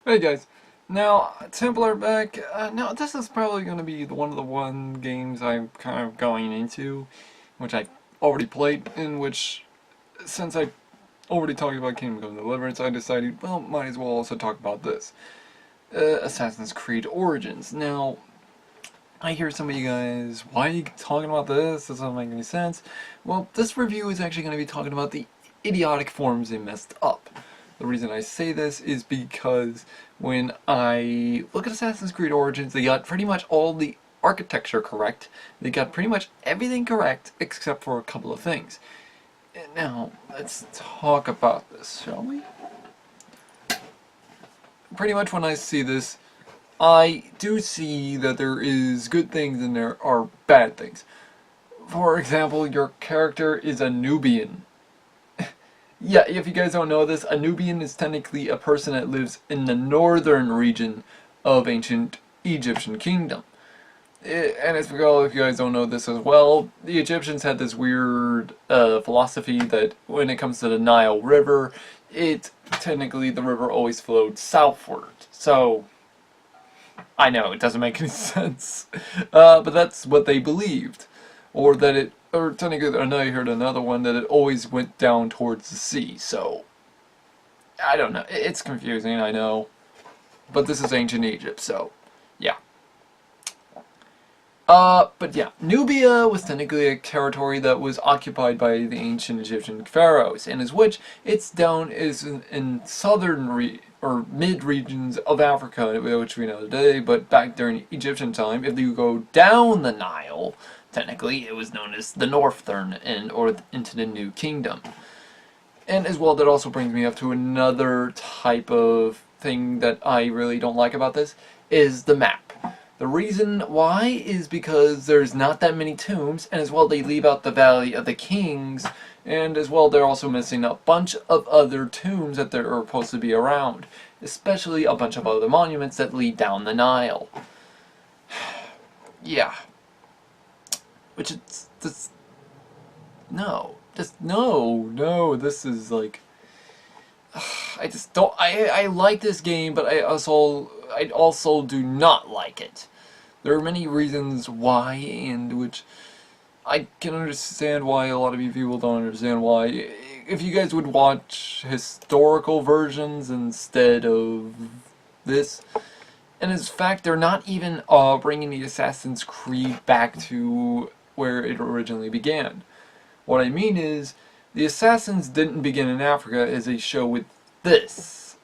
Hey guys, now Templar back. Now this is probably going to be one of the games I'm kind of going into, which I already played. In which, since I already talked about Kingdom Come Deliverance, I decided, well, might as well also talk about this, Assassin's Creed Origins. Now, I hear some of you guys, why are you talking about this? This doesn't make any sense. Well, this review is actually going to be talking about the idiotic forms they messed up. The reason I say this is because when I look at Assassin's Creed Origins, they got pretty much all the architecture correct. They got pretty much everything correct except for a couple of things. And now, let's talk about this, shall we? Pretty much when I see this, I do see that there is good things and there are bad things. For example, your character is a Nubian. Yeah, if you guys don't know this, a Nubian is technically a person that lives in the northern region of ancient Egyptian kingdom. And as well, if you guys don't know this as well, the Egyptians had this weird philosophy that when it comes to the Nile River, technically the river always flowed southward. So, I know, it doesn't make any sense. But that's what they believed. Or technically, I know I heard another one that it always went down towards the sea, so, I don't know, it's confusing, I know. But this is ancient Egypt, so, yeah. But yeah, Nubia was technically a territory that was occupied by the ancient Egyptian pharaohs, and as which it's down is in southern or mid regions of Africa, which we know today. But back during Egyptian time, if you go down the Nile, technically it was known as the northern end or into the New Kingdom. And as well, that also brings me up to another type of thing that I really don't like about this is the map. The reason why is because there's not that many tombs, and as well they leave out the Valley of the Kings, and as well they're also missing a bunch of other tombs that are supposed to be around, especially a bunch of other monuments that lead down the Nile. Yeah. Which is just no. Just no, this is like I just don't I like this game, but I also do not like it. There are many reasons why, and which I can understand why a lot of you people don't understand why. If you guys would watch historical versions instead of this, and in fact, they're not even bringing the Assassin's Creed back to where it originally began. What I mean is, the Assassins didn't begin in Africa as they show with this.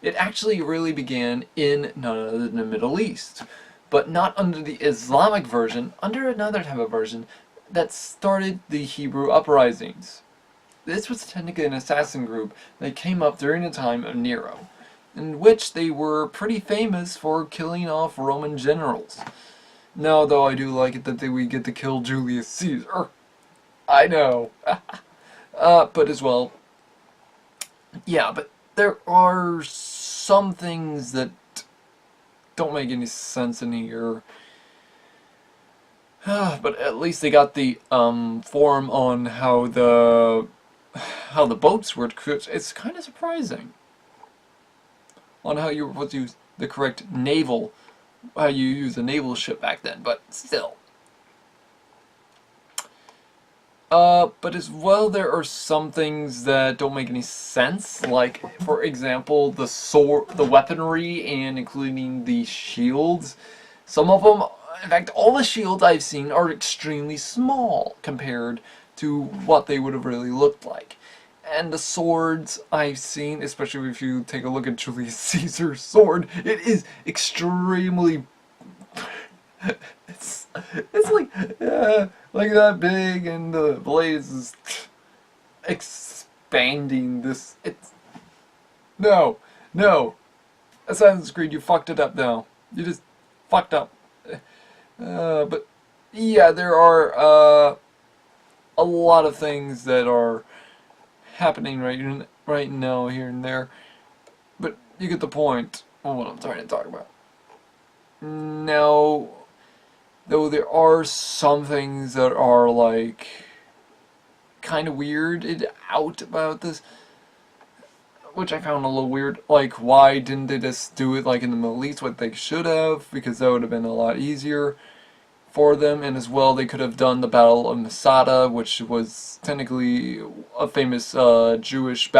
It actually really began in none other than the Middle East, but not under the Islamic version, under another type of version that started the Hebrew uprisings. This was technically an assassin group that came up during the time of Nero, in which they were pretty famous for killing off Roman generals. Now, though, I do like it that we get to kill Julius Caesar. I know. But as well, yeah, but there are some things that don't make any sense in here. But at least they got the form on how the boats were. It's kind of surprising on how you were supposed to use the correct how you use a naval ship back then. But still. But as well, there are some things that don't make any sense. Like, for example, the weaponry, and including the shields. Some of them, in fact, all the shields I've seen are extremely small compared to what they would have really looked like. And the swords I've seen, especially if you take a look at Julius Caesar's sword, it is extremely it's like that big, and the blade is expanding. No, Assassin's Creed, you fucked it up now. You just fucked up. But yeah, there are a lot of things that are happening right now here and there. But you get the point on what I'm trying to talk about. Now, though there are some things that are kind of weirded out about this. which I found a little weird. Like, why didn't they just do it like in the Middle East, what they should have? Because that would have been a lot easier for them, and as well they could have done the Battle of Masada, which was technically a famous Jewish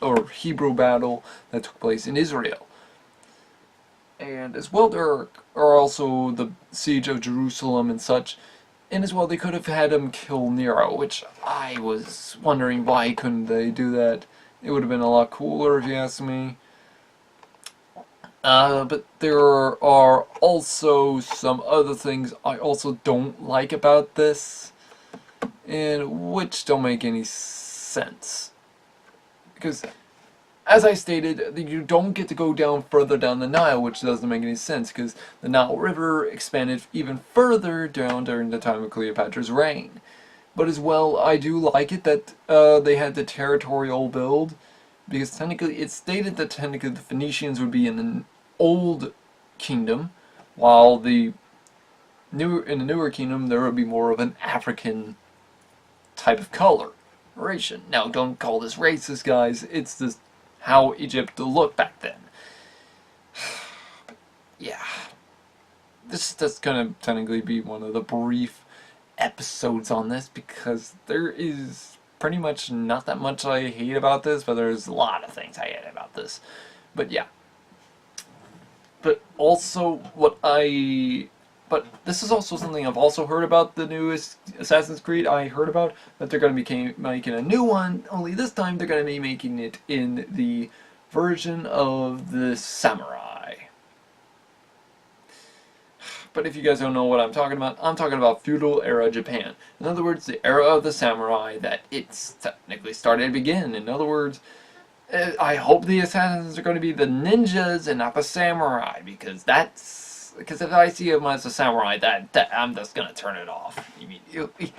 or Hebrew battle that took place in Israel. And as well there are also the siege of Jerusalem and such. And as well they could have had him kill Nero, which I was wondering why couldn't they do that. It would have been a lot cooler if you ask me. But there are also some other things I also don't like about this, and which don't make any sense. Because, as I stated, you don't get to go down further down the Nile, which doesn't make any sense, because the Nile River expanded even further down during the time of Cleopatra's reign. But as well, I do like it that they had the territorial build, because technically it stated that technically the Phoenicians would be in the old kingdom, while in the newer kingdom there would be more of an African type of coloration. Now, don't call this racist, guys. It's just how Egypt looked back then. Yeah, that's gonna technically be one of the brief episodes on this, because there is pretty much not that much I hate about this, but there's a lot of things I hate about this. But yeah. But also, but this is also something I've also heard about the newest Assassin's Creed. I heard about that they're going to be making a new one, only this time they're going to be making it in the version of the samurai. But if you guys don't know what I'm talking about feudal era Japan. In other words, the era of the samurai that it's technically started to begin. In other words, I hope the assassins are going to be the ninjas and not the samurai, because if I see them as a samurai, that I'm just going to turn it off immediately.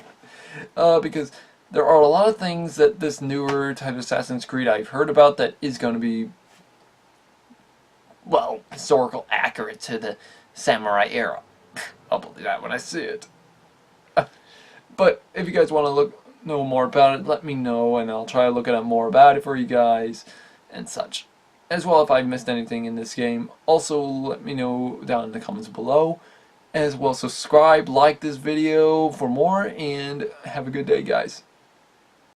Because there are a lot of things that this newer type of Assassin's Creed I've heard about that is going to be, well, historical accurate to the samurai era. I'll believe that when I see it. But if you guys want to know more about it, let me know, and I'll try to look at more about it for you guys and such. As well, if I missed anything in this game, also let me know down in the comments below. As well, subscribe, like this video for more, and have a good day, guys.